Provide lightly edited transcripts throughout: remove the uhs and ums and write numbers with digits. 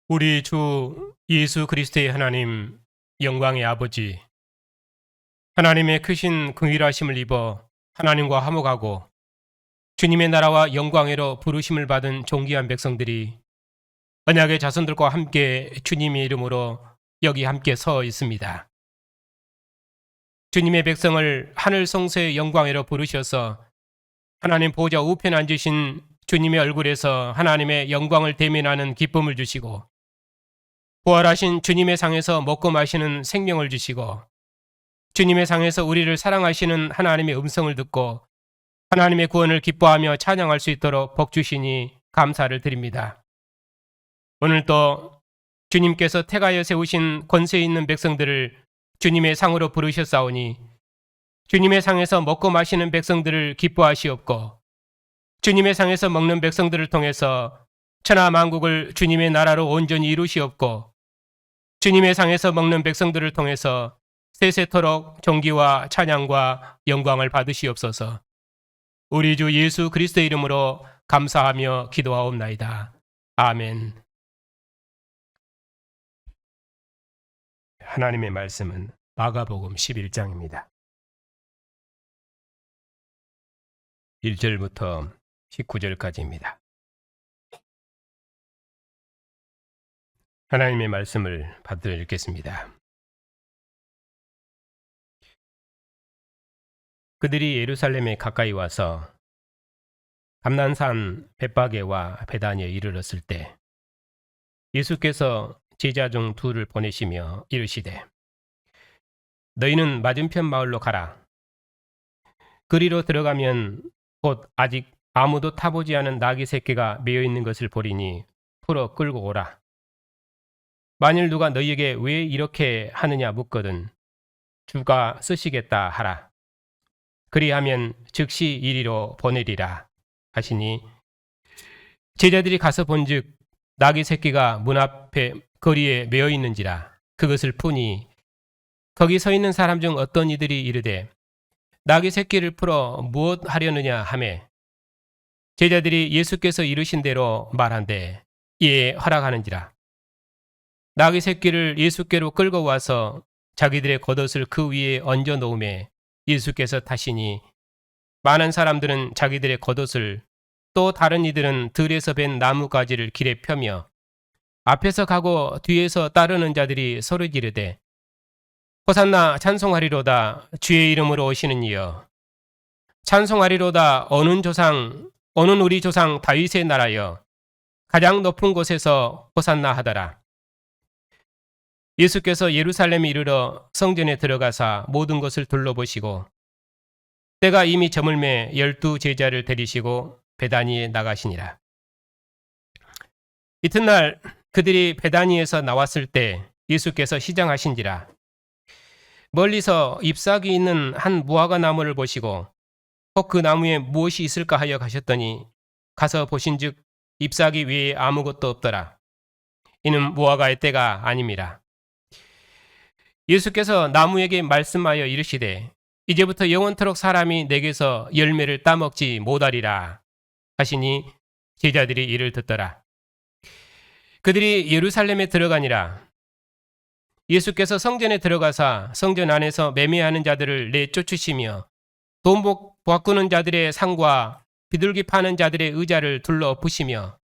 우리 주 예수 그리스도의 하나님, 영광의 아버지, 하나님의 크신 긍휼하심을 입어 하나님과 화목하고 주님의 나라와 영광으로 부르심을 받은 존귀한 백성들이 언약의 자손들과 함께 주님의 이름으로 여기 함께 서 있습니다. 주님의 백성을 하늘 성소의 영광으로 부르셔서 하나님 보좌 우편에 앉으신 주님의 얼굴에서 하나님의 영광을 대면하는 기쁨을 주시고, 부활하신 주님의 상에서 먹고 마시는 생명을 주시고, 주님의 상에서 우리를 사랑하시는 하나님의 음성을 듣고 하나님의 구원을 기뻐하며 찬양할 수 있도록 복 주시니 감사를 드립니다. 오늘 또 주님께서 택하여 세우신 권세 있는 백성들을 주님의 상으로 부르셨사오니 주님의 상에서 먹고 마시는 백성들을 기뻐하시옵고, 주님의 상에서 먹는 백성들을 통해서 천하 만국을 주님의 나라로 온전히 이루시옵고, 주님의 상에서 먹는 백성들을 통해서 세세토록 존귀와 찬양과 영광을 받으시옵소서. 우리 주 예수 그리스도의 이름으로 감사하며 기도하옵나이다. 아멘. 하나님의 말씀은 마가복음 11장입니다. 1절부터 19절까지입니다. 하나님의 말씀을 받들어 읽겠습니다. 그들이 예루살렘에 가까이 와서 감난산 벳바게와 베다니에 이르렀을 때 예수께서 제자 중 둘을 보내시며 이르시되, 너희는 맞은편 마을로 가라. 그리로 들어가면 곧 아직 아무도 타보지 않은 나귀 새끼가 매여 있는 것을 보리니 풀어 끌고 오라. 만일 누가 너희에게 왜 이렇게 하느냐 묻거든 주가 쓰시겠다 하라. 그리하면 즉시 이리로 보내리라 하시니, 제자들이 가서 본즉 나귀 새끼가 문 앞에 거리에 매어 있는지라. 그것을 푸니 거기 서 있는 사람 중 어떤 이들이 이르되, 나귀 새끼를 풀어 무엇 하려느냐 하매, 제자들이 예수께서 이르신 대로 말한대 이에 허락하는지라. 나귀 새끼를 예수께로 끌고 와서 자기들의 겉옷을 그 위에 얹어 놓음에 예수께서 타시니, 많은 사람들은 자기들의 겉옷을, 또 다른 이들은 들에서 벤 나무가지를 길에 펴며 앞에서 가고 뒤에서 따르는 자들이 소리 지르되, 호산나 찬송하리로다 주의 이름으로 오시는 이여, 찬송하리로다 오는 우리 조상 다윗의 나라여, 가장 높은 곳에서 호산나 하더라. 예수께서 예루살렘에 이르러 성전에 들어가사 모든 것을 둘러보시고 때가 이미 저물매 12 제자를 데리시고 베다니에 나가시니라. 이튿날 그들이 베다니에서 나왔을 때 예수께서 시장하신지라. 멀리서 잎사귀 있는 한 무화과 나무를 보시고 혹 그 나무에 무엇이 있을까 하여 가셨더니, 가서 보신즉 잎사귀 외에 아무것도 없더라. 이는 무화과의 때가 아님이라. 예수께서 나무에게 말씀하여 이르시되, 이제부터 영원토록 사람이 내게서 열매를 따먹지 못하리라 하시니 제자들이 이를 듣더라. 그들이 예루살렘에 들어가니라. 예수께서 성전에 들어가사 성전 안에서 매매하는 자들을 내쫓으시며 돈 바꾸는 자들의 상과 비둘기 파는 자들의 의자를 둘러 엎으시며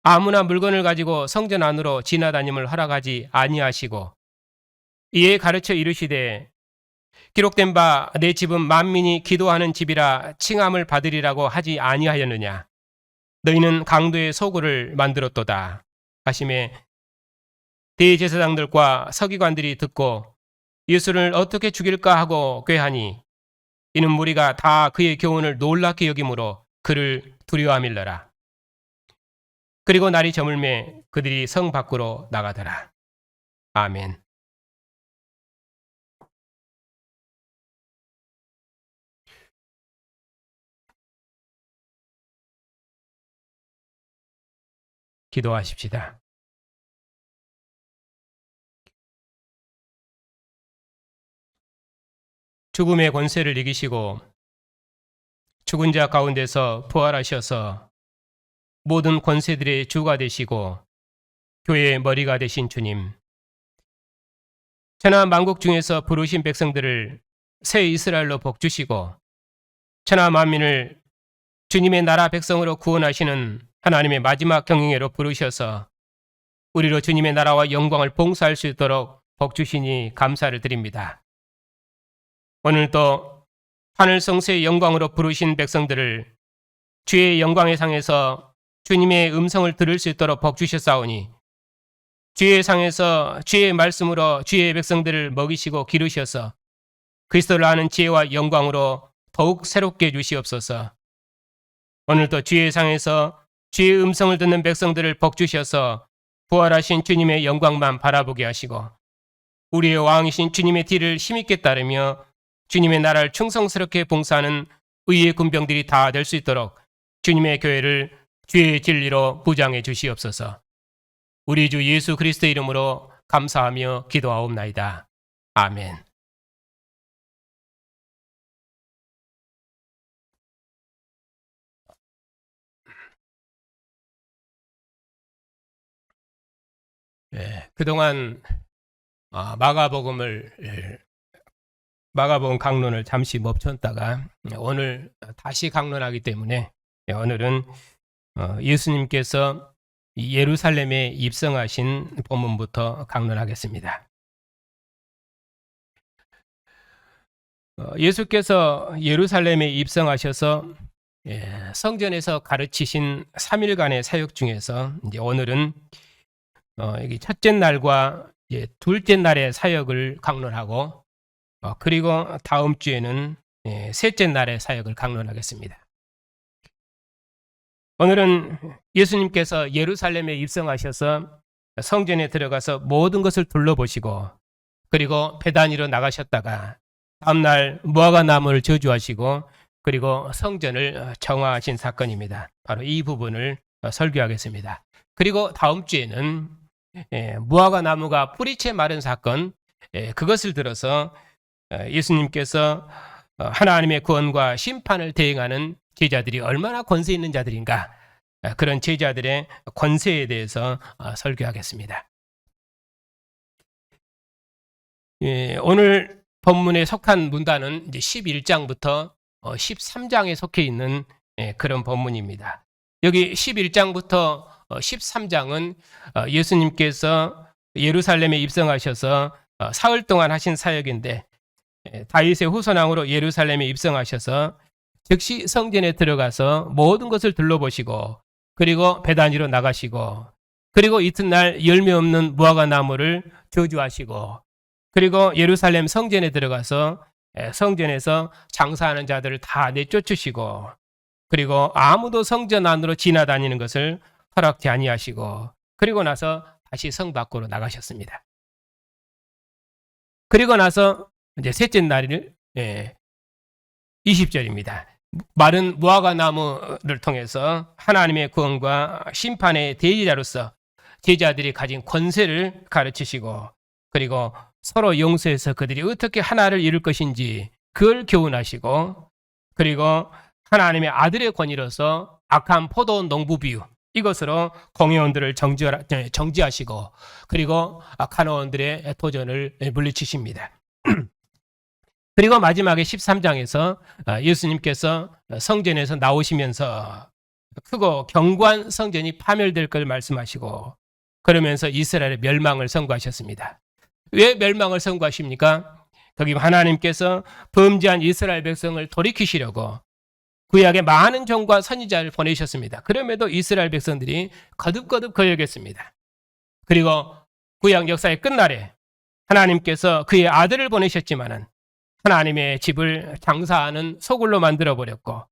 아무나 물건을 가지고 성전 안으로 지나다님을 허락하지 아니하시고, 이에 가르쳐 이르시되, 기록된 바 내 집은 만민이 기도하는 집이라 칭함을 받으리라고 하지 아니하였느냐. 너희는 강도의 소굴을 만들었도다 하시매, 대제사장들과 서기관들이 듣고 예수를 어떻게 죽일까 하고 꾀하니, 이는 무리가 다 그의 교훈을 놀랍게 여김으로 그를 두려워함일러라. 그리고 날이 저물매 그들이 성 밖으로 나가더라. 아멘. 기도하십시다. 죽음의 권세를 이기시고 죽은 자 가운데서 부활하셔서 모든 권세들의 주가 되시고 교회의 머리가 되신 주님, 천하 만국 중에서 부르신 백성들을 새 이스라엘로 복주시고 천하 만민을 주님의 나라 백성으로 구원하시는 하나님의 마지막 경영회로 부르셔서 우리로 주님의 나라와 영광을 봉사할 수 있도록 복주시니 감사를 드립니다. 오늘도 하늘 성수의 영광으로 부르신 백성들을 주의 영광의 상에서 주님의 음성을 들을 수 있도록 복주셨사오니 주의 상에서 주의 말씀으로 주의 백성들을 먹이시고 기르셔서 그리스도를 아는 지혜와 영광으로 더욱 새롭게 해주시옵소서. 오늘도 주의 상에서 주의 음성을 듣는 백성들을 복주셔서 부활하신 주님의 영광만 바라보게 하시고 우리의 왕이신 주님의 뒤를 힘있게 따르며 주님의 나라를 충성스럽게 봉사하는 의의 군병들이 다 될 수 있도록 주님의 교회를 주의 진리로 부장해 주시옵소서. 우리 주 예수 그리스도의 이름으로 감사하며 기도하옵나이다. 아멘. 그동안 마가복음 강론을 잠시 멈췄다가 오늘 다시 강론하기 때문에 오늘은 예수님께서 예루살렘에 입성하신 본문부터 강론하겠습니다. 예수께서 예루살렘에 입성하셔서 성전에서 가르치신 3일간의 사역 중에서 이제 오늘은 여기 첫째 날과 둘째 날의 사역을 강론하고 그리고 다음 주에는 셋째 날의 사역을 강론하겠습니다. 오늘은 예수님께서 예루살렘에 입성하셔서 성전에 들어가서 모든 것을 둘러보시고 그리고 베다니로 나가셨다가 다음날 무화과 나무를 저주하시고 그리고 성전을 정화하신 사건입니다. 바로 이 부분을 설교하겠습니다. 그리고 다음 주에는 무화과 나무가 뿌리채 마른 사건, 그것을 들어서 예수님께서 하나님의 구원과 심판을 대행하는 제자들이 얼마나 권세 있는 자들인가, 그런 제자들의 권세에 대해서 설교하겠습니다. 오늘 본문에 속한 문단은 이제 11장부터 13장에 속해 있는 그런 본문입니다. 여기 11장부터 13장은 예수님께서 예루살렘에 입성하셔서 사흘 동안 하신 사역인데 다윗의 후손왕으로 예루살렘에 입성하셔서 즉시 성전에 들어가서 모든 것을 둘러보시고 그리고 베다니로 나가시고 그리고 이튿날 열매 없는 무화과 나무를 저주하시고 그리고 예루살렘 성전에 들어가서 성전에서 장사하는 자들을 다 내쫓으시고 그리고 아무도 성전 안으로 지나다니는 것을 허락지 아니하시고 그리고 나서 다시 성 밖으로 나가셨습니다. 그리고 나서 이제 셋째 날을 20절입니다. 마른 무화과 나무를 통해서 하나님의 구원과 심판의 대리자로서 제자들이 가진 권세를 가르치시고 그리고 서로 용서해서 그들이 어떻게 하나를 이룰 것인지 그걸 교훈하시고 그리고 하나님의 아들의 권위로서 악한 포도원 농부 비유 이것으로 공회원들을 정지하시고 그리고 악한 의원들의 도전을 물리치십니다. 그리고 마지막에 13장에서 예수님께서 성전에서 나오시면서 크고 견고한 성전이 파멸될 걸 말씀하시고 그러면서 이스라엘의 멸망을 선고하셨습니다. 왜 멸망을 선고하십니까? 거기 하나님께서 범죄한 이스라엘 백성을 돌이키시려고 구약에 많은 종과 선지자를 보내셨습니다. 그럼에도 이스라엘 백성들이 거듭거듭 거역했습니다. 그리고 구약 역사의 끝날에 하나님께서 그의 아들을 보내셨지만은 하나님의 집을 장사하는 소굴로 만들어버렸고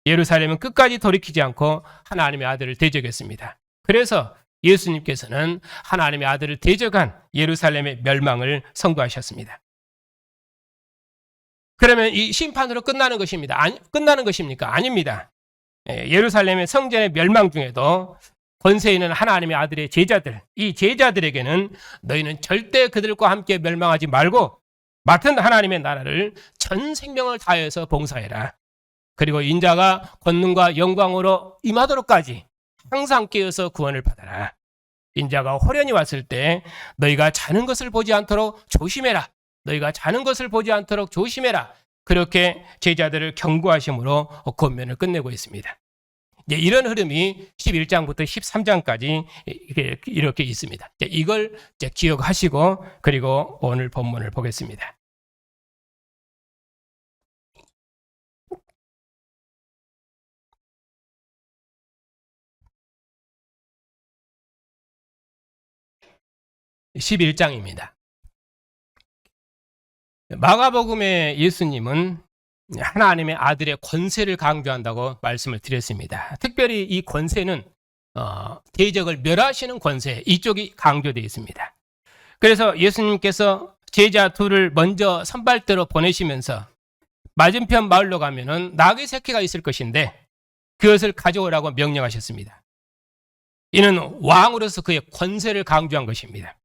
예루살렘은 끝까지 돌이키지 않고 하나님의 아들을 대적했습니다. 그래서 예수님께서는 하나님의 아들을 대적한 예루살렘의 멸망을 선고하셨습니다. 그러면 이 심판으로 끝나는 것입니다. 끝나는 것입니까? 아닙니다. 예루살렘의 성전의 멸망 중에도 권세 있는 하나님의 아들의 제자들, 이 제자들에게는 너희는 절대 그들과 함께 멸망하지 말고 맡은 하나님의 나라를 전 생명을 다해서 봉사해라. 그리고 인자가 권능과 영광으로 임하도록까지 항상 깨어서 구원을 받아라. 인자가 호련히 왔을 때 너희가 자는 것을 보지 않도록 조심해라. 너희가 자는 것을 보지 않도록 조심해라. 그렇게 제자들을 경고하심으로 권면을 끝내고 있습니다. 이런 흐름이 11장부터 13장까지 이렇게 있습니다. 이걸 기억하시고 그리고 오늘 본문을 보겠습니다. (11장입니다) 마가복음의 예수님은 하나님의 아들의 권세를 강조한다고 말씀을 드렸습니다. 특별히 이 권세는 대적을 멸하시는 권세, 이쪽이 강조되어 있습니다. 그래서 예수님께서 제자 둘을 먼저 선발대로 보내시면서 맞은편 마을로 가면은 나귀 새끼가 있을 것인데 그것을 가져오라고 명령하셨습니다. 이는 왕으로서 그의 권세를 강조한 것입니다.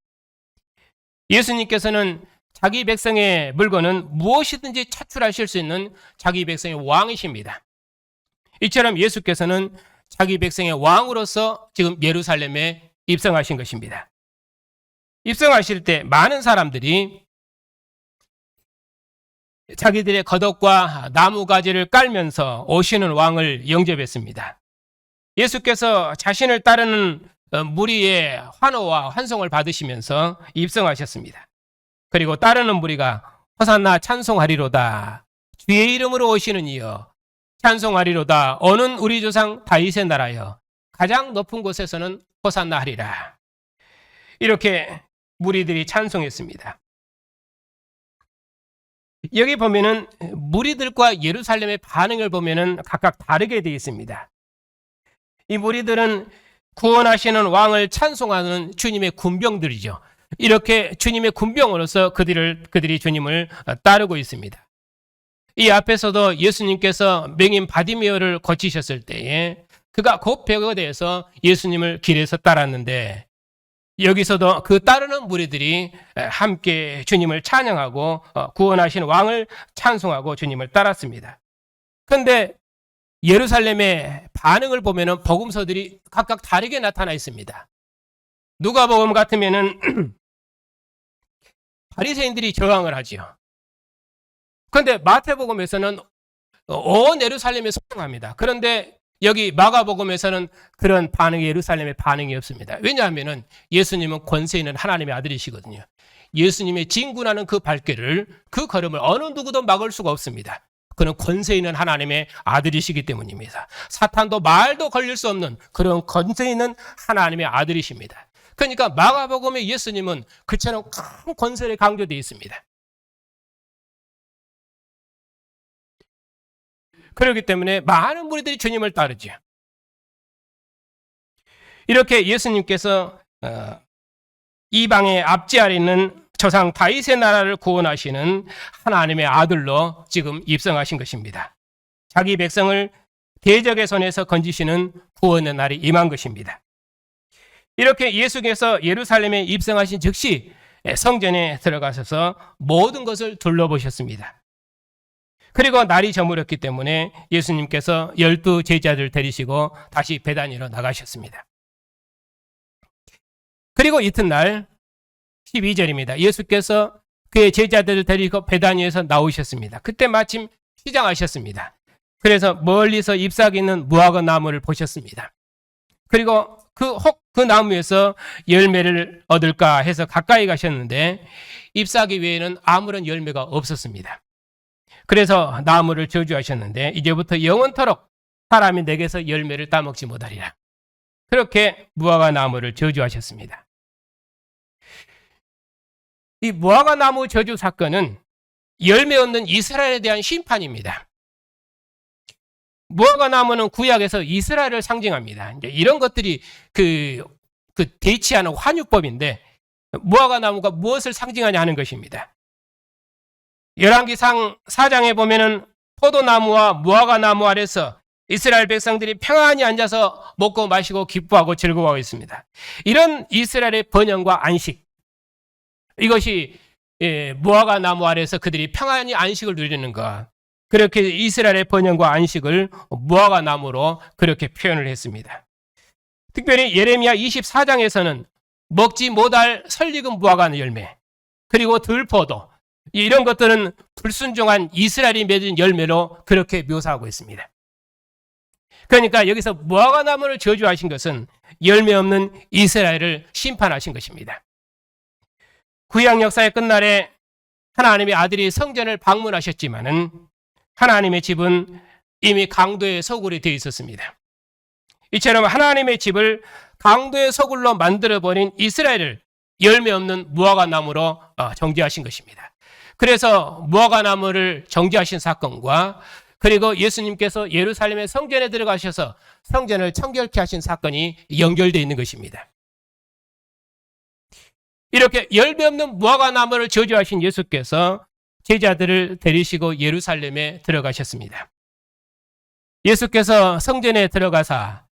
예수님께서는 자기 백성의 물건은 무엇이든지 차출하실 수 있는 자기 백성의 왕이십니다. 이처럼 예수께서는 자기 백성의 왕으로서 지금 예루살렘에 입성하신 것입니다. 입성하실 때 많은 사람들이 자기들의 겉옷과 나무가지를 깔면서 오시는 왕을 영접했습니다. 예수께서 자신을 따르는 무리의 환호와 환송을 받으시면서 입성하셨습니다. 그리고 따르는 무리가 호산나 찬송하리로다. 주의 이름으로 오시는 이여 찬송하리로다. 오는 우리 조상 다윗의 나라여 가장 높은 곳에서는 호산나 하리라. 이렇게 무리들이 찬송했습니다. 여기 보면은 무리들과 예루살렘의 반응을 보면은 각각 다르게 되어 있습니다. 이 무리들은 구원하시는 왕을 찬송하는 주님의 군병들이죠. 이렇게 주님의 군병으로서 그들이 주님을 따르고 있습니다. 이 앞에서도 예수님께서 맹인 바디메오를 고치셨을 때에 그가 곧 배가 돼서 예수님을 길에서 따랐는데 여기서도 그 따르는 무리들이 함께 주님을 찬양하고 구원하신 왕을 찬송하고 주님을 따랐습니다. 그런데 예루살렘의 반응을 보면은 복음서들이 각각 다르게 나타나 있습니다. 누가복음 같으면은 바리새인들이 저항을 하지요. 그런데 마태복음에서는 온 예루살렘에 소통합니다. 그런데 여기 마가복음에서는 그런 반응이 예루살렘의 반응이 없습니다. 왜냐하면은 예수님은 권세 있는 하나님의 아들이시거든요. 예수님의 진군하는 그 발길을 그 걸음을 어느 누구도 막을 수가 없습니다. 그는 권세 있는 하나님의 아들이시기 때문입니다. 사탄도 말도 걸릴 수 없는 그런 권세 있는 하나님의 아들이십니다. 그러니까 마가복음의 예수님은 그처럼 큰 권세를 강조되어 있습니다. 그렇기 때문에 많은 무리들이 주님을 따르죠. 이렇게 예수님께서 이방의 앞지 아래 있는 조상 다윗의 나라를 구원하시는 하나님의 아들로 지금 입성하신 것입니다. 자기 백성을 대적의 손에서 건지시는 구원의 날이 임한 것입니다. 이렇게 예수께서 예루살렘에 입성하신 즉시 성전에 들어가셔서 모든 것을 둘러보셨습니다. 그리고 날이 저물었기 때문에 예수님께서 12 제자들 데리시고 다시 베다니로 나가셨습니다. 그리고 이튿날 12절입니다. 예수께서 그의 제자들을 데리고 베다니에서 나오셨습니다. 그때 마침 시장하셨습니다. 그래서 멀리서 잎사귀 있는 무화과 나무를 보셨습니다. 그리고 그 나무에서 열매를 얻을까 해서 가까이 가셨는데 잎사귀 외에는 아무런 열매가 없었습니다. 그래서 나무를 저주하셨는데 이제부터 영원토록 사람이 내게서 열매를 따먹지 못하리라. 그렇게 무화과 나무를 저주하셨습니다. 이 무화과 나무 저주 사건은 열매 없는 이스라엘에 대한 심판입니다. 무화과 나무는 구약에서 이스라엘을 상징합니다. 이제 이런 것들이 그 대치하는 환유법인데 무화과 나무가 무엇을 상징하냐 하는 것입니다. 열왕기상 4장에 보면은 포도나무와 무화과 나무 아래서 이스라엘 백성들이 평안히 앉아서 먹고 마시고 기뻐하고 즐거워하고 있습니다. 이런 이스라엘의 번영과 안식, 이것이 무화과 나무 아래서 그들이 평안히 안식을 누리는 것, 그렇게 이스라엘의 번영과 안식을 무화과 나무로 그렇게 표현을 했습니다. 특별히 예레미야 24장에서는 먹지 못할 설익은 무화과 열매, 그리고 들포도, 이런 것들은 불순종한 이스라엘이 맺은 열매로 그렇게 묘사하고 있습니다. 그러니까 여기서 무화과 나무를 저주하신 것은 열매 없는 이스라엘을 심판하신 것입니다. 구약 역사의 끝날에 하나님의 아들이 성전을 방문하셨지만은 하나님의 집은 이미 강도의 소굴이 되어 있었습니다. 이처럼 하나님의 집을 강도의 소굴로 만들어버린 이스라엘을 열매 없는 무화과 나무로 정죄하신 것입니다. 그래서 무화과 나무를 정죄하신 사건과 그리고 예수님께서 예루살렘의 성전에 들어가셔서 성전을 청결케 하신 사건이 연결되어 있는 것입니다. 이렇게 열매 없는 무화과 나무를 저주하신 예수께서 제자들을 데리시고 예루살렘에 들어가셨습니다. 예수께서 성전에 들어가사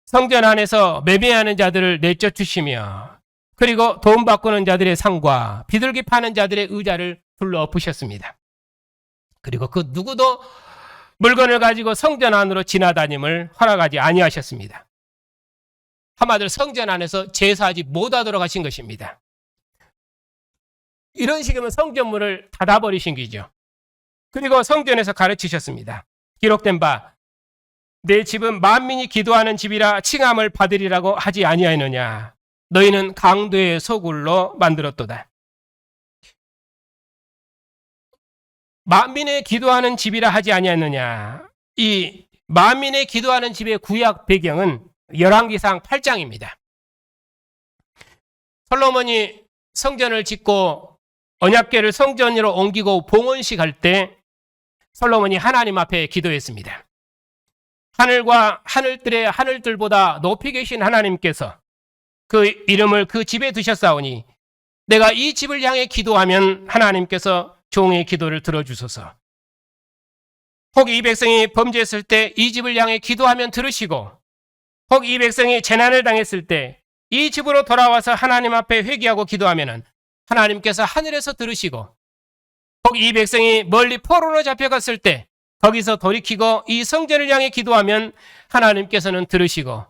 성전 안에서 매매하는 자들을 내쫓으시며 그리고 돈 바꾸는 자들의 상과 비둘기 파는 자들의 의자를 불러 엎으셨습니다. 그리고 그 누구도 물건을 가지고 성전 안으로 지나다님을 허락하지 아니하셨습니다. 한마디로 성전 안에서 제사하지 못하도록 하신 것입니다. 이런 식이면 성전문을 닫아버리신 거죠. 그리고 성전에서 가르치셨습니다. 기록된 바 내 집은 만민이 기도하는 집이라 칭함을 받으리라고 하지 아니하였느냐. 너희는 강도의 소굴로 만들었도다. 만민의 기도하는 집이라 하지 아니하였느냐. 이 만민의 기도하는 집의 구약 배경은 열왕기상 8장입니다. 솔로몬이 성전을 짓고 언약궤를 성전으로 옮기고 봉헌식 할 때 솔로몬이 하나님 앞에 기도했습니다. 하늘과 하늘들의 하늘들보다 높이 계신 하나님께서 그 이름을 그 집에 두셨사오니 내가 이 집을 향해 기도하면 하나님께서 종의 기도를 들어주소서. 혹 이 백성이 범죄했을 때 이 집을 향해 기도하면 들으시고 혹 이 백성이 재난을 당했을 때 이 집으로 돌아와서 하나님 앞에 회개하고 기도하면 하나님께서 하늘에서 들으시고 혹 이 백성이 멀리 포로로 잡혀갔을 때 거기서 돌이키고 이 성전을 향해 기도하면 하나님께서는 들으시고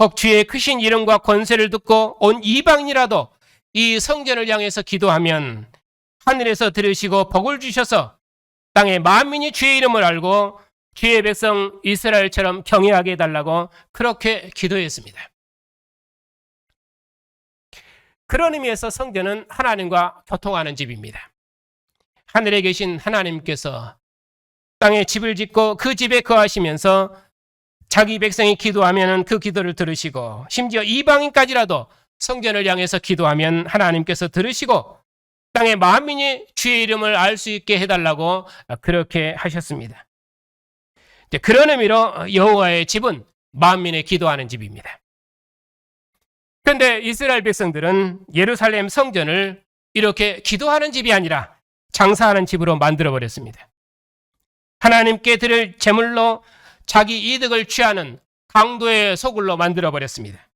혹 주의 크신 이름과 권세를 듣고 온 이방인이라도 이 성전을 향해서 기도하면 하늘에서 들으시고 복을 주셔서 땅의 만민이 주의 이름을 알고 주의 백성 이스라엘처럼 경외하게 해달라고 그렇게 기도했습니다. 그런 의미에서 성전은 하나님과 교통하는 집입니다. 하늘에 계신 하나님께서 땅에 집을 짓고 그 집에 거하시면서 자기 백성이 기도하면 그 기도를 들으시고 심지어 이방인까지라도 성전을 향해서 기도하면 하나님께서 들으시고 땅의 만민이 주의 이름을 알 수 있게 해달라고 그렇게 하셨습니다. 그런 의미로 여호와의 집은 만민의 기도하는 집입니다. 그런데 이스라엘 백성들은 예루살렘 성전을 이렇게 기도하는 집이 아니라 장사하는 집으로 만들어버렸습니다. 하나님께 드릴 제물로 자기 이득을 취하는 강도의 소굴로 만들어버렸습니다.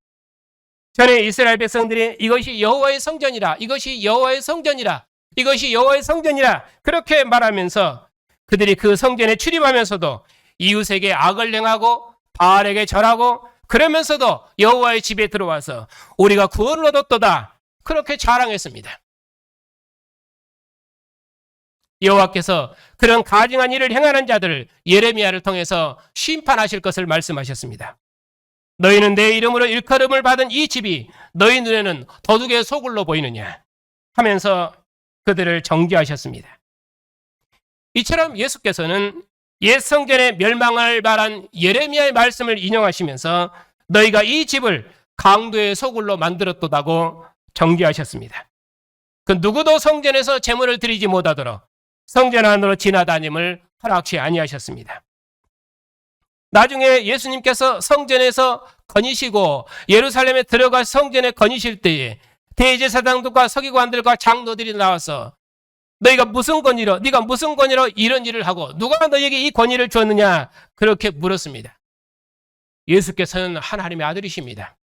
전에 이스라엘 백성들이 이것이 여호와의 성전이라, 이것이 여호와의 성전이라, 이것이 여호와의 성전이라 그렇게 말하면서 그들이 그 성전에 출입하면서도 이웃에게 악을 행하고 바알에게 절하고 그러면서도 여호와의 집에 들어와서 우리가 구원을 얻었도다 그렇게 자랑했습니다. 여호와께서 그런 가증한 일을 행하는 자들을 예레미야를 통해서 심판하실 것을 말씀하셨습니다. 너희는 내 이름으로 일컬음을 받은 이 집이 너희 눈에는 도둑의 소굴로 보이느냐 하면서 그들을 정죄하셨습니다. 이처럼 예수께서는 옛 성전의 멸망을 말한 예레미야의 말씀을 인용하시면서 너희가 이 집을 강도의 소굴로 만들었도다고 정죄하셨습니다. 그 누구도 성전에서 제물을 드리지 못하도록 성전 안으로 지나다님을 허락치 아니하셨습니다. 나중에 예수님께서 성전에서 거니시고 예루살렘에 들어가 성전에 거니실 때에 대제사장들과 서기관들과 장로들이 나와서 너희가 무슨 권위로, 네가 무슨 권위로 이런 일을 하고 누가 너희에게 이 권위를 줬느냐 그렇게 물었습니다. 예수께서는 하나님의 아들이십니다.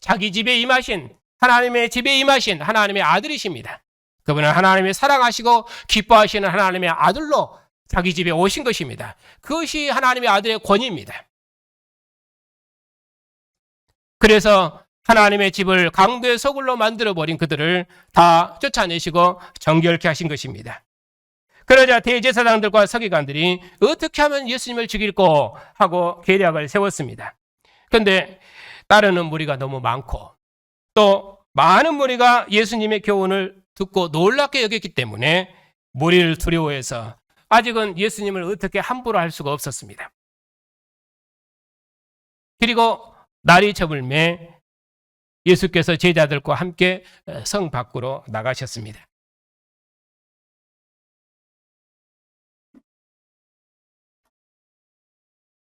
자기 집에 임하신 하나님의 집에 임하신 하나님의 아들이십니다. 그분은 하나님의 사랑하시고 기뻐하시는 하나님의 아들로 자기 집에 오신 것입니다. 그것이 하나님의 아들의 권위입니다. 그래서 하나님의 집을 강도의 소굴로 만들어버린 그들을 다 쫓아내시고 정결케 하신 것입니다. 그러자 대제사장들과 서기관들이 어떻게 하면 예수님을 죽일까 하고 계략을 세웠습니다. 그런데 따르는 무리가 너무 많고 또 많은 무리가 예수님의 교훈을 듣고 놀랍게 여겼기 때문에 무리를 두려워해서 아직은 예수님을 어떻게 함부로 할 수가 없었습니다. 그리고 날이 저물매 예수께서 제자들과 함께 성 밖으로 나가셨습니다.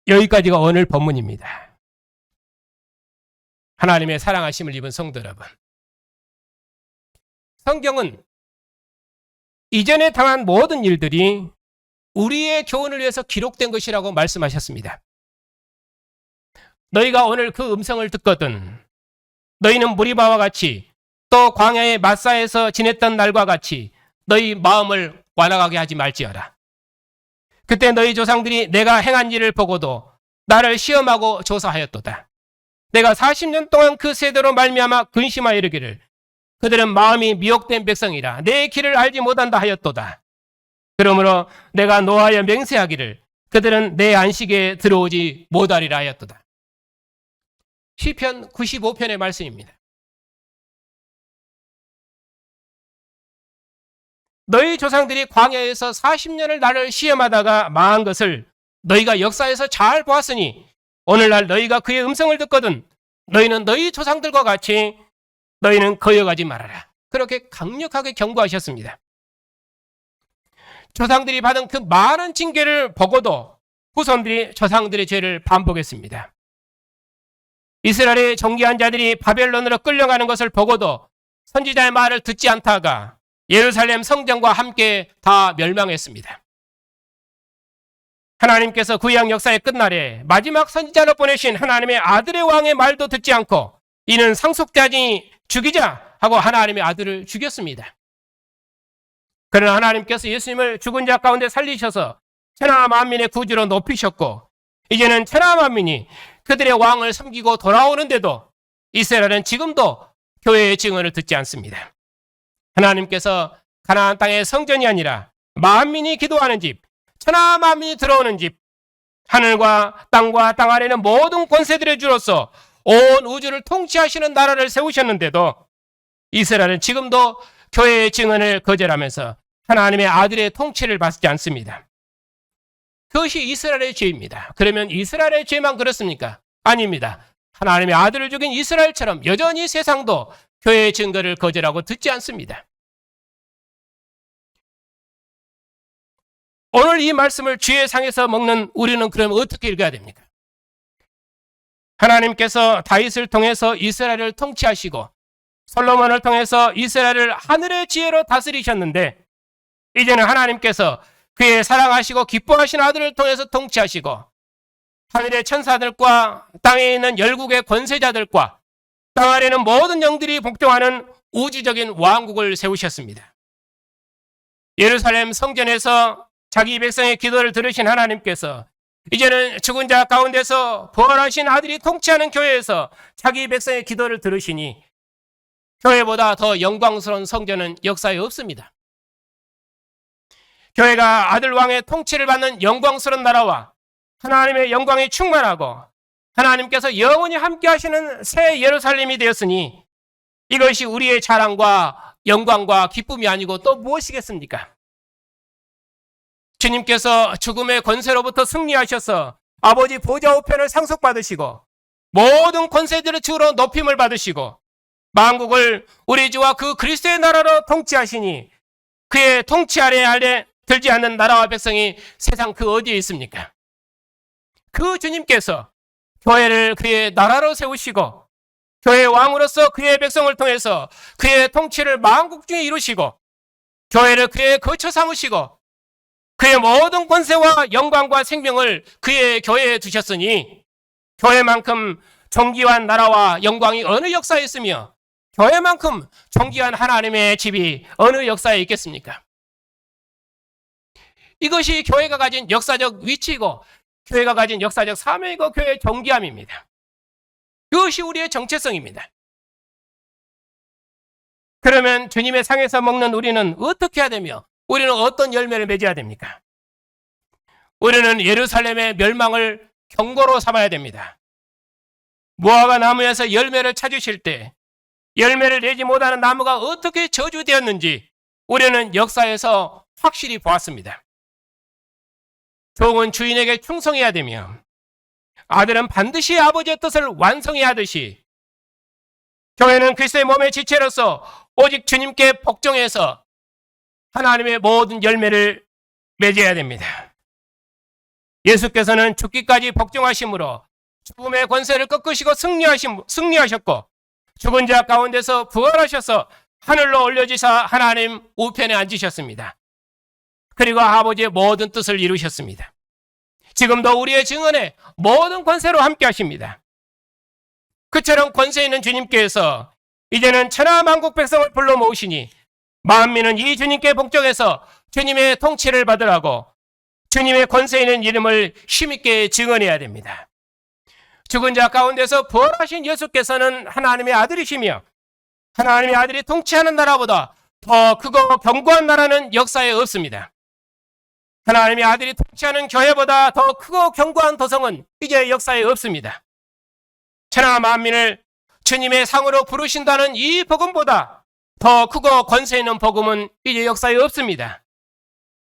여기까지가 오늘 본문입니다. 하나님의 사랑하심을 입은 성도 여러분, 성경은 이전에 당한 모든 일들이 우리의 교훈을 위해서 기록된 것이라고 말씀하셨습니다. 너희가 오늘 그 음성을 듣거든 너희는 무리바와 같이 또 광야의 마사에서 지냈던 날과 같이 너희 마음을 완악하게 하지 말지어라. 그때 너희 조상들이 내가 행한 일을 보고도 나를 시험하고 조사하였도다. 내가 40년 동안 그 세대로 말미암아 근심하여 이르기를 그들은 마음이 미혹된 백성이라 내 길을 알지 못한다 하였도다. 그러므로 내가 노하여 맹세하기를 그들은 내 안식에 들어오지 못하리라 하였도다. 시편 95편의 말씀입니다. 너희 조상들이 광야에서 40년을 나를 시험하다가 망한 것을 너희가 역사에서 잘 보았으니 오늘날 너희가 그의 음성을 듣거든 너희는 너희 조상들과 같이 너희는 거역하지 말아라. 그렇게 강력하게 경고하셨습니다. 조상들이 받은 그 많은 징계를 보고도 후손들이 조상들의 죄를 반복했습니다. 이스라엘의 정귀한 자들이 바벨론으로 끌려가는 것을 보고도 선지자의 말을 듣지 않다가 예루살렘 성전과 함께 다 멸망했습니다. 하나님께서 구약 역사의 끝날에 마지막 선지자로 보내신 하나님의 아들의 왕의 말도 듣지 않고 이는 상속자니 죽이자 하고 하나님의 아들을 죽였습니다. 그러나 하나님께서 예수님을 죽은 자 가운데 살리셔서 천하 만민의 구주로 높이셨고 이제는 천하 만민이 그들의 왕을 섬기고 돌아오는데도 이스라엘은 지금도 교회의 증언을 듣지 않습니다. 하나님께서 가나안 땅의 성전이 아니라 만민이 기도하는 집, 천하 만민이 들어오는 집, 하늘과 땅 아래는 모든 권세들의 주로서 온 우주를 통치하시는 나라를 세우셨는데도 이스라엘은 지금도 교회의 증언을 거절하면서 하나님의 아들의 통치를 받지 않습니다. 그것이 이스라엘의 죄입니다. 그러면 이스라엘의 죄만 그렇습니까? 아닙니다. 하나님의 아들을 죽인 이스라엘처럼 여전히 세상도 교회의 증거를 거절하고 듣지 않습니다. 오늘 이 말씀을 주의 상에서 먹는 우리는 그럼 어떻게 읽어야 됩니까? 하나님께서 다윗을 통해서 이스라엘을 통치하시고 솔로몬을 통해서 이스라엘을 하늘의 지혜로 다스리셨는데 이제는 하나님께서 그의 사랑하시고 기뻐하신 아들을 통해서 통치하시고 하늘의 천사들과 땅에 있는 열국의 권세자들과 땅 아래는 모든 영들이 복종하는 우주적인 왕국을 세우셨습니다. 예루살렘 성전에서 자기 백성의 기도를 들으신 하나님께서 이제는 죽은 자 가운데서 부활하신 아들이 통치하는 교회에서 자기 백성의 기도를 들으시니 교회보다 더 영광스러운 성전은 역사에 없습니다. 교회가 아들 왕의 통치를 받는 영광스러운 나라와 하나님의 영광이 충만하고 하나님께서 영원히 함께 하시는 새 예루살렘이 되었으니 이것이 우리의 자랑과 영광과 기쁨이 아니고 또 무엇이겠습니까? 주님께서 죽음의 권세로부터 승리하셔서 아버지 보좌 우편을 상속받으시고 모든 권세들의 주로 높임을 받으시고 만국을 우리 주와 그 그리스도의 나라로 통치하시니 그의 통치 아래 들지 않는 나라와 백성이 세상 그 어디에 있습니까? 그 주님께서 교회를 그의 나라로 세우시고 교회의 왕으로서 그의 백성을 통해서 그의 통치를 만국 중에 이루시고 교회를 그의 거처 삼으시고 그의 모든 권세와 영광과 생명을 그의 교회에 두셨으니 교회만큼 존귀한 나라와 영광이 어느 역사에 있으며 교회만큼 존귀한 하나님의 집이 어느 역사에 있겠습니까? 이것이 교회가 가진 역사적 위치이고 교회가 가진 역사적 사명이고 교회의 존귀함입니다. 이것이 우리의 정체성입니다. 그러면 주님의 상에서 먹는 우리는 어떻게 해야 되며 우리는 어떤 열매를 맺어야 됩니까? 우리는 예루살렘의 멸망을 경고로 삼아야 됩니다. 무화과 나무에서 열매를 찾으실 때 열매를 내지 못하는 나무가 어떻게 저주되었는지 우리는 역사에서 확실히 보았습니다. 종은 주인에게 충성해야 되며 아들은 반드시 아버지의 뜻을 완성해야 하듯이 교회는 그리스도의 몸의 지체로서 오직 주님께 복종해서 하나님의 모든 열매를 맺어야 됩니다. 예수께서는 죽기까지 복종하심으로 죽음의 권세를 꺾으시고 승리하셨고 죽은 자 가운데서 부활하셔서 하늘로 올려지사 하나님 우편에 앉으셨습니다. 그리고 아버지의 모든 뜻을 이루셨습니다. 지금도 우리의 증언에 모든 권세로 함께 하십니다. 그처럼 권세 있는 주님께서 이제는 천하만국 백성을 불러 모으시니 만민은 이 주님께 복종해서 주님의 통치를 받으라고 주님의 권세 있는 이름을 힘있게 증언해야 됩니다. 죽은 자 가운데서 부활하신 예수께서는 하나님의 아들이시며 하나님의 아들이 통치하는 나라보다 더 크고 견고한 나라는 역사에 없습니다. 하나님의 아들이 통치하는 교회보다 더 크고 견고한 도성은 이제 역사에 없습니다. 천하 만민을 주님의 상으로 부르신다는 이 복음보다 더 크고 권세 있는 복음은 이제 역사에 없습니다.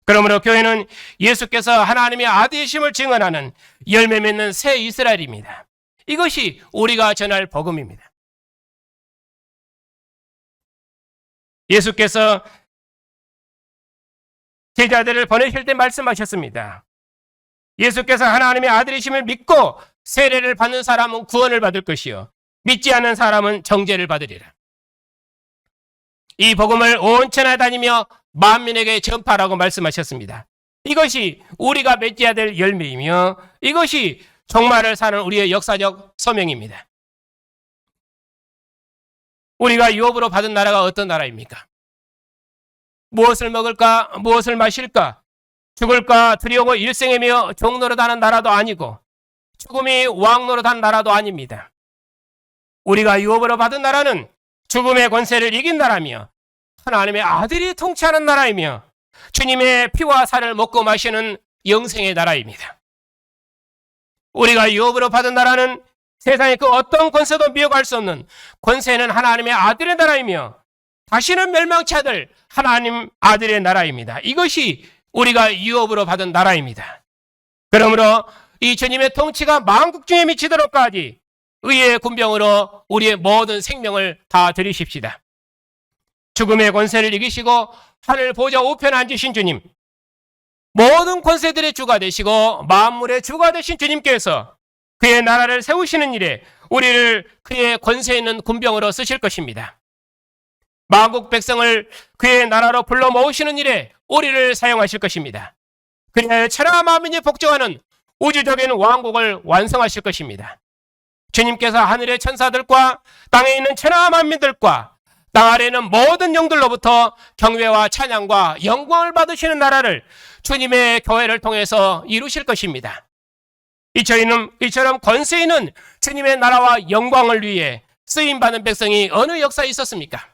그러므로 교회는 예수께서 하나님의 아들이심을 증언하는 열매 맺는 새 이스라엘입니다. 이것이 우리가 전할 복음입니다. 예수께서 제자들을 보내실 때 말씀하셨습니다. 예수께서 하나님의 아들이심을 믿고 세례를 받는 사람은 구원을 받을 것이요 믿지 않는 사람은 정죄를 받으리라. 이 복음을 온 천하에 다니며 만민에게 전파라고 말씀하셨습니다. 이것이 우리가 맺어야 될 열매이며 이것이 종말을 사는 우리의 역사적 소명입니다. 우리가 유업으로 받은 나라가 어떤 나라입니까? 무엇을 먹을까? 무엇을 마실까? 죽을까? 두려워 일생이며 종노릇하는 나라도 아니고 죽음이 왕노릇한 나라도 아닙니다. 우리가 유업으로 받은 나라는 죽음의 권세를 이긴 나라며 하나님의 아들이 통치하는 나라이며 주님의 피와 살을 먹고 마시는 영생의 나라입니다. 우리가 유업으로 받은 나라는 세상의 그 어떤 권세도 미혹할 수 없는 권세는 하나님의 아들의 나라이며 다시는 멸망치 않을 하나님 아들의 나라입니다. 이것이 우리가 유업으로 받은 나라입니다. 그러므로 이 주님의 통치가 만국 중에 미치도록까지 의의 군병으로 우리의 모든 생명을 다 드리십시다. 죽음의 권세를 이기시고 하늘 보좌 우편에 앉으신 주님, 모든 권세들의 주가 되시고 만물의 주가 되신 주님께서 그의 나라를 세우시는 일에 우리를 그의 권세 있는 군병으로 쓰실 것입니다. 만국 백성을 그의 나라로 불러 모으시는 일에 우리를 사용하실 것입니다. 그리하여 천하 만민이 복종하는 우주적인 왕국을 완성하실 것입니다. 주님께서 하늘의 천사들과 땅에 있는 천하 만민들과 땅 아래에 있는 모든 영들로부터 경외와 찬양과 영광을 받으시는 나라를 주님의 교회를 통해서 이루실 것입니다. 이처럼 권세 있는 주님의 나라와 영광을 위해 쓰임받은 백성이 어느 역사에 있었습니까?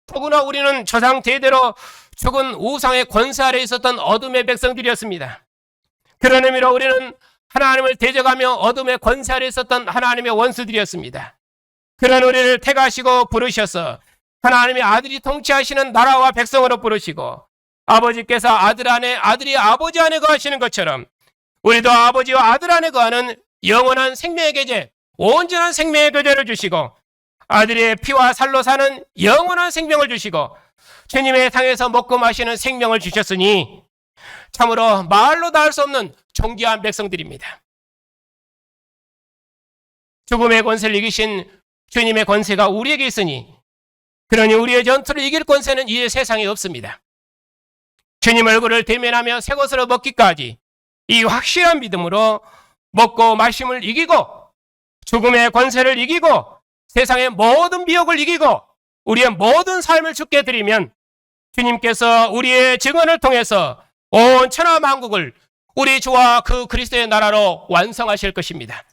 더구나 우리는 조상 대대로 죽은 우상의 권세 아래 있었던 어둠의 백성들이었습니다. 그런 의미로 우리는 하나님을 대적하며 어둠의 권세 아래 있었던 하나님의 원수들이었습니다. 그런 우리를 택하시고 부르셔서 하나님의 아들이 통치하시는 나라와 백성으로 부르시고 아버지께서 아들 안에 아들이 아버지 안에 거하시는 것처럼 우리도 아버지와 아들 안에 거하는 영원한 생명의 계제, 온전한 생명의 교제를 주시고 아들의 피와 살로 사는 영원한 생명을 주시고 주님의 상에서 먹고 마시는 생명을 주셨으니 참으로 말로 다 할 수 없는 존귀한 백성들입니다. 죽음의 권세를 이기신 주님의 권세가 우리에게 있으니 그러니 우리의 전투를 이길 권세는 이 세상에 없습니다. 주님 얼굴을 대면하며 새 것으로 먹기까지 이 확실한 믿음으로 먹고 마심을 이기고 죽음의 권세를 이기고 세상의 모든 미혹을 이기고 우리의 모든 삶을 주께 드리면 주님께서 우리의 증언을 통해서 온 천하 만국을 우리 주와 그 그리스도의 나라로 완성하실 것입니다.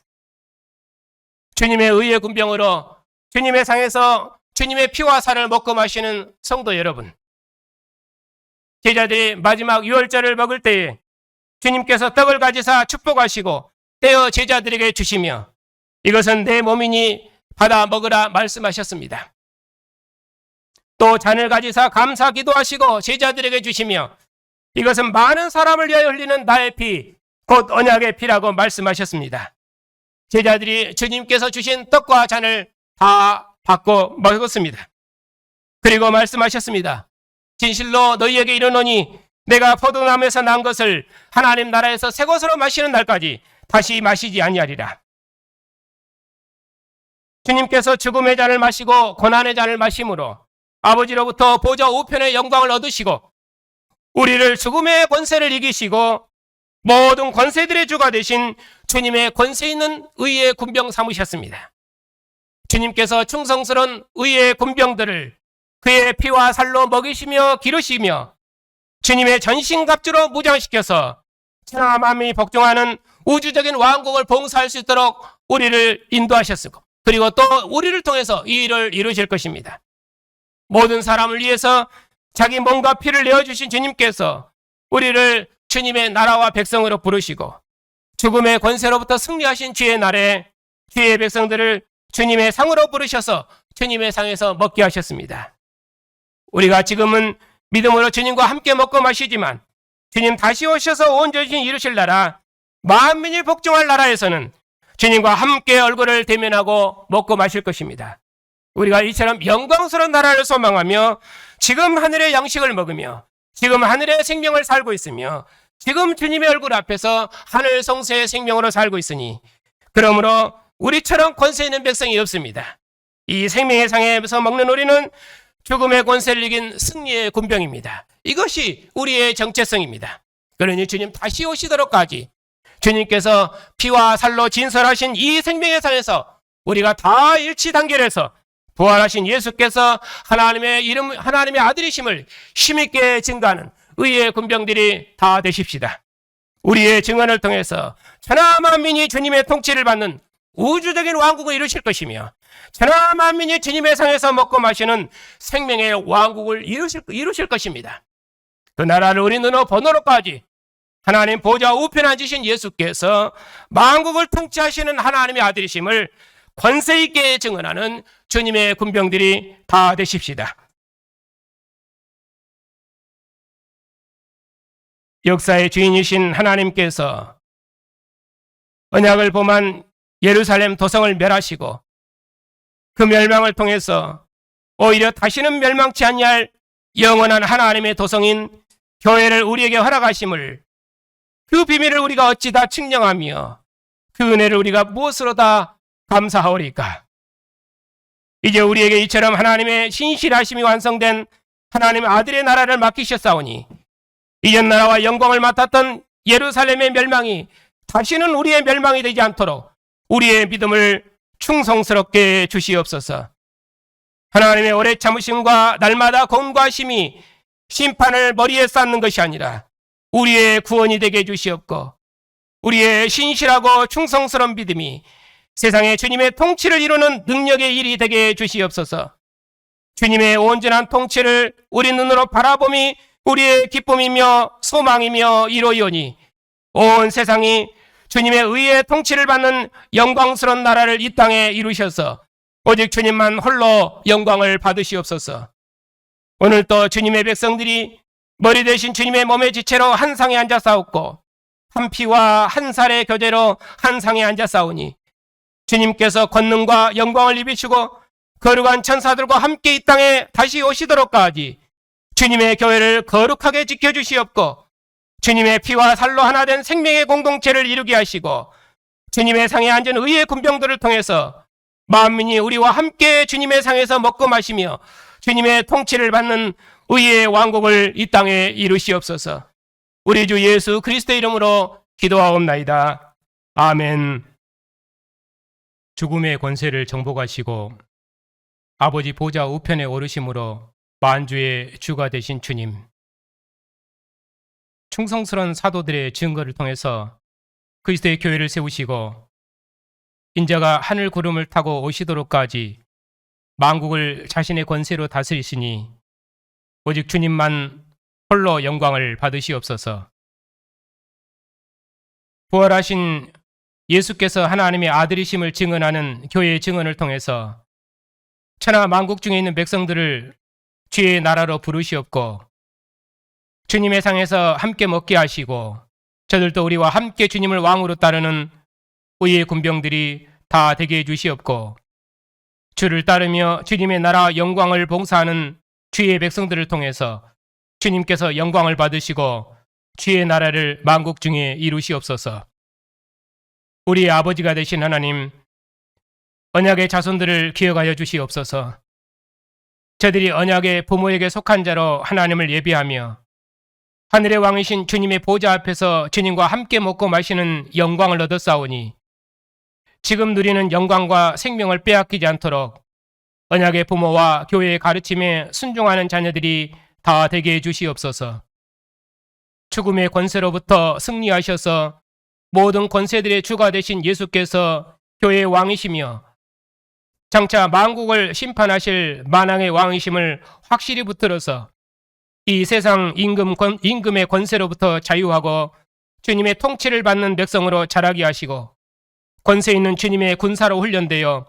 주님의 의의 군병으로 주님의 상에서 주님의 피와 살을 먹고 마시는 성도 여러분, 제자들이 마지막 유월절을 먹을 때에 주님께서 떡을 가지사 축복하시고 떼어 제자들에게 주시며 이것은 내 몸이니 받아 먹으라 말씀하셨습니다. 또 잔을 가지사 감사 기도하시고 제자들에게 주시며 이것은 많은 사람을 위하여 흘리는 나의 피, 곧 언약의 피라고 말씀하셨습니다. 제자들이 주님께서 주신 떡과 잔을 다 받고 먹었습니다. 그리고 말씀하셨습니다. 진실로 너희에게 이르노니 내가 포도나무에서 난 것을 하나님 나라에서 새 것으로 마시는 날까지 다시 마시지 아니하리라. 주님께서 죽음의 잔을 마시고 고난의 잔을 마심으로 아버지로부터 보좌 우편의 영광을 얻으시고 우리를 죽음의 권세를 이기시고 모든 권세들의 주가 되신 주님의 권세 있는 의의 군병 삼으셨습니다. 주님께서 충성스러운 의의 군병들을 그의 피와 살로 먹이시며 기르시며 주님의 전신갑주로 무장시켜서 천하 만민이 복종하는 우주적인 왕국을 봉사할 수 있도록 우리를 인도하셨고 그리고 또 우리를 통해서 이 일을 이루실 것입니다. 모든 사람을 위해서 자기 몸과 피를 내어주신 주님께서 우리를 주님의 나라와 백성으로 부르시고 죽음의 권세로부터 승리하신 주의 날에 주의 백성들을 주님의 상으로 부르셔서 주님의 상에서 먹게 하셨습니다. 우리가 지금은 믿음으로 주님과 함께 먹고 마시지만 주님 다시 오셔서 온 전신 이루실 나라, 만민이 복종할 나라에서는 주님과 함께 얼굴을 대면하고 먹고 마실 것입니다. 우리가 이처럼 영광스러운 나라를 소망하며 지금 하늘의 양식을 먹으며 지금 하늘의 생명을 살고 있으며 지금 주님의 얼굴 앞에서 하늘 성소의 생명으로 살고 있으니 그러므로 우리처럼 권세 있는 백성이 없습니다. 이 생명의 상에서 먹는 우리는 죽음의 권세를 이긴 승리의 군병입니다. 이것이 우리의 정체성입니다. 그러니 주님 다시 오시도록까지 주님께서 피와 살로 진설하신 이 생명의 상에서 우리가 다 일치 단결해서 부활하신 예수께서 하나님의 아들이심을 힘있게 증거하는 의의 군병들이 다 되십시다. 우리의 증언을 통해서 천하 만민이 주님의 통치를 받는 우주적인 왕국을 이루실 것이며 천하 만민이 주님의 상에서 먹고 마시는 생명의 왕국을 이루실 것입니다. 그 나라를 우리 눈으로 보노록까지 하나님 보좌 우편에 앉으신 예수께서 만국을 통치하시는 하나님의 아들이심을 권세 있게 증언하는 주님의 군병들이 다 되십시다. 역사의 주인이신 하나님께서 언약을 범한 예루살렘 도성을 멸하시고 그 멸망을 통해서 오히려 다시는 멸망치 아니할 영원한 하나님의 도성인 교회를 우리에게 허락하심을 그 비밀을 우리가 어찌 다 측량하며 그 은혜를 우리가 무엇으로 다 감사하오리까? 이제 우리에게 이처럼 하나님의 신실하심이 완성된 하나님의 아들의 나라를 맡기셨사오니 이전 나라와 영광을 맡았던 예루살렘의 멸망이 다시는 우리의 멸망이 되지 않도록 우리의 믿음을 충성스럽게 주시옵소서. 하나님의 오래 참으심과 날마다 권고하심이 심판을 머리에 쌓는 것이 아니라 우리의 구원이 되게 해주시옵고 우리의 신실하고 충성스러운 믿음이 세상에 주님의 통치를 이루는 능력의 일이 되게 해주시옵소서. 주님의 온전한 통치를 우리 눈으로 바라봄이 우리의 기쁨이며 소망이며 이로이오니 온 세상이 주님의 의의 통치를 받는 영광스러운 나라를 이 땅에 이루셔서 오직 주님만 홀로 영광을 받으시옵소서. 오늘 또 주님의 백성들이 머리 대신 주님의 몸의 지체로 한 상에 앉아 싸웠고 한 피와 한 살의 교제로 한 상에 앉아 싸우니 주님께서 권능과 영광을 입히시고 거룩한 천사들과 함께 이 땅에 다시 오시도록까지 주님의 교회를 거룩하게 지켜주시옵고 주님의 피와 살로 하나 된 생명의 공동체를 이루게 하시고 주님의 상에 앉은 의의 군병들을 통해서 만민이 우리와 함께 주님의 상에서 먹고 마시며 주님의 통치를 받는 의의 왕국을 이 땅에 이루시옵소서. 우리 주 예수 그리스도의 이름으로 기도하옵나이다. 아멘. 죽음의 권세를 정복하시고 아버지 보좌 우편에 오르심으로 만주의 주가 되신 주님, 충성스러운 사도들의 증거를 통해서 그리스도의 교회를 세우시고 인자가 하늘 구름을 타고 오시도록까지 만국을 자신의 권세로 다스리시니 오직 주님만 홀로 영광을 받으시옵소서. 부활하신 예수께서 하나님의 아들이심을 증언하는 교회의 증언을 통해서 천하 만국 중에 있는 백성들을 주의 나라로 부르시옵고 주님의 상에서 함께 먹게 하시고 저들도 우리와 함께 주님을 왕으로 따르는 의의 군병들이 다 되게 해주시옵고 주를 따르며 주님의 나라 영광을 봉사하는 주의 백성들을 통해서 주님께서 영광을 받으시고 주의 나라를 만국 중에 이루시옵소서. 우리의 아버지가 되신 하나님, 언약의 자손들을 기억하여 주시옵소서. 저들이 언약의 부모에게 속한 자로 하나님을 예배하며 하늘의 왕이신 주님의 보좌 앞에서 주님과 함께 먹고 마시는 영광을 얻었사오니 지금 누리는 영광과 생명을 빼앗기지 않도록 언약의 부모와 교회의 가르침에 순종하는 자녀들이 다 되게 해주시옵소서. 죽음의 권세로부터 승리하셔서 모든 권세들의 주가 되신 예수께서 교회의 왕이시며 장차 만국을 심판하실 만왕의 왕이심을 확실히 붙들어서 이 세상 임금의 권세로부터 자유하고 주님의 통치를 받는 백성으로 자라게 하시고 권세 있는 주님의 군사로 훈련되어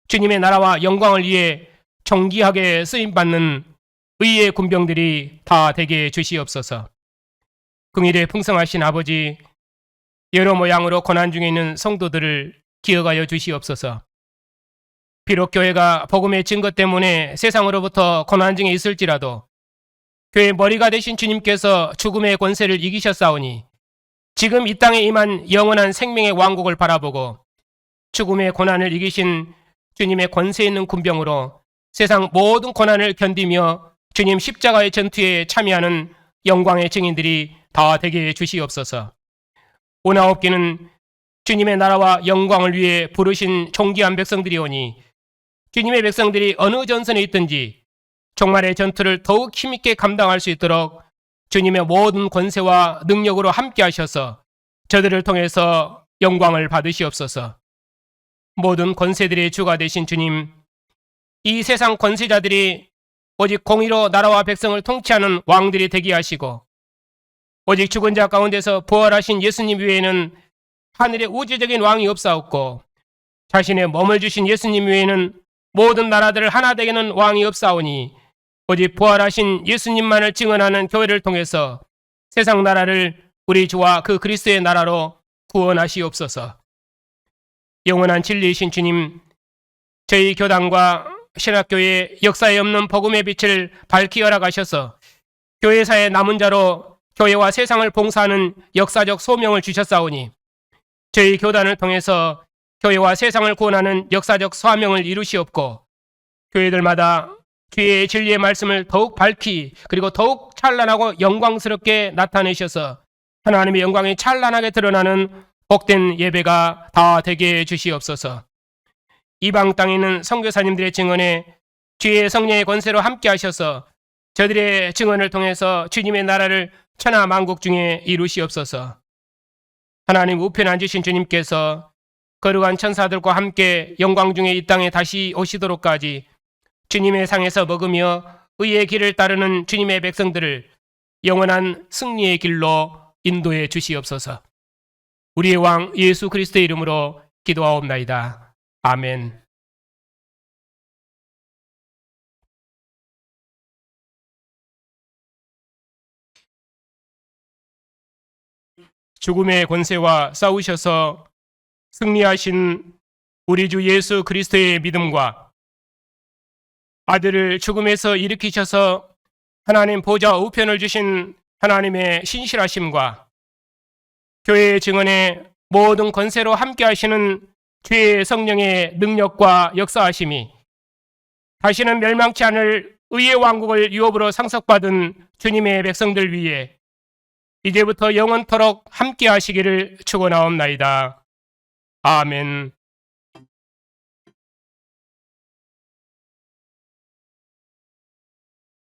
주님의 나라와 영광을 위해 존귀하게 쓰임받는 의의 군병들이 다 되게 주시옵소서. 긍휼에 풍성하신 아버지, 여러 모양으로 고난 중에 있는 성도들을 기억하여 주시옵소서. 비록 교회가 복음의 증거 때문에 세상으로부터 고난 중에 있을지라도 교회의 머리가 되신 주님께서 죽음의 권세를 이기셨사오니 지금 이 땅에 임한 영원한 생명의 왕국을 바라보고 죽음의 고난을 이기신 주님의 권세 있는 군병으로 세상 모든 고난을 견디며 주님 십자가의 전투에 참여하는 영광의 증인들이 다 되게 해주시옵소서. 오나옵기는 주님의 나라와 영광을 위해 부르신 존귀한 백성들이오니 주님의 백성들이 어느 전선에 있든지 종말의 전투를 더욱 힘있게 감당할 수 있도록 주님의 모든 권세와 능력으로 함께 하셔서 저들을 통해서 영광을 받으시옵소서. 모든 권세들의 주가 되신 주님, 이 세상 권세자들이 오직 공의로 나라와 백성을 통치하는 왕들이 되게 하시고 오직 죽은 자 가운데서 부활하신 예수님 외에는 하늘에 우주적인 왕이 없사옵고 자신의 몸을 주신 예수님 외에는 모든 나라들을 하나 되게 하는 왕이 없사오니 오직 부활하신 예수님만을 증언하는 교회를 통해서 세상 나라를 우리 주와 그 그리스도의 나라로 구원하시옵소서. 영원한 진리이신 주님, 저희 교단과 신학교의 역사에 없는 복음의 빛을 밝히 열어가셔서 교회사의 남은 자로 교회와 세상을 봉사하는 역사적 소명을 주셨사오니 저희 교단을 통해서 교회와 세상을 구원하는 역사적 사명을 이루시옵고 교회들마다 주의 진리의 말씀을 더욱 밝히 그리고 더욱 찬란하고 영광스럽게 나타내셔서 하나님의 영광이 찬란하게 드러나는 복된 예배가 다 되게 해주시옵소서. 이방 땅에 있는 선교사님들의 증언에 주의 성령의 권세로 함께 하셔서 저들의 증언을 통해서 주님의 나라를 천하 만국 중에 이루시옵소서. 하나님 우편에 앉으신 주님께서 거룩한 천사들과 함께 영광 중에 이 땅에 다시 오시도록까지 주님의 상에서 먹으며 의의 길을 따르는 주님의 백성들을 영원한 승리의 길로 인도해 주시옵소서. 우리의 왕 예수 그리스도의 이름으로 기도하옵나이다. 아멘. 죽음의 권세와 싸우셔서 승리하신 우리 주 예수 그리스도의 믿음과 아들을 죽음에서 일으키셔서 하나님 보좌 우편을 주신 하나님의 신실하심과 교회의 증언에 모든 권세로 함께 하시는 주의 성령의 능력과 역사하심이 다시는 멸망치 않을 의의 왕국을 유업으로 상속받은 주님의 백성들 위에 이제부터 영원토록 함께 하시기를 축원하옵나이다. 아멘.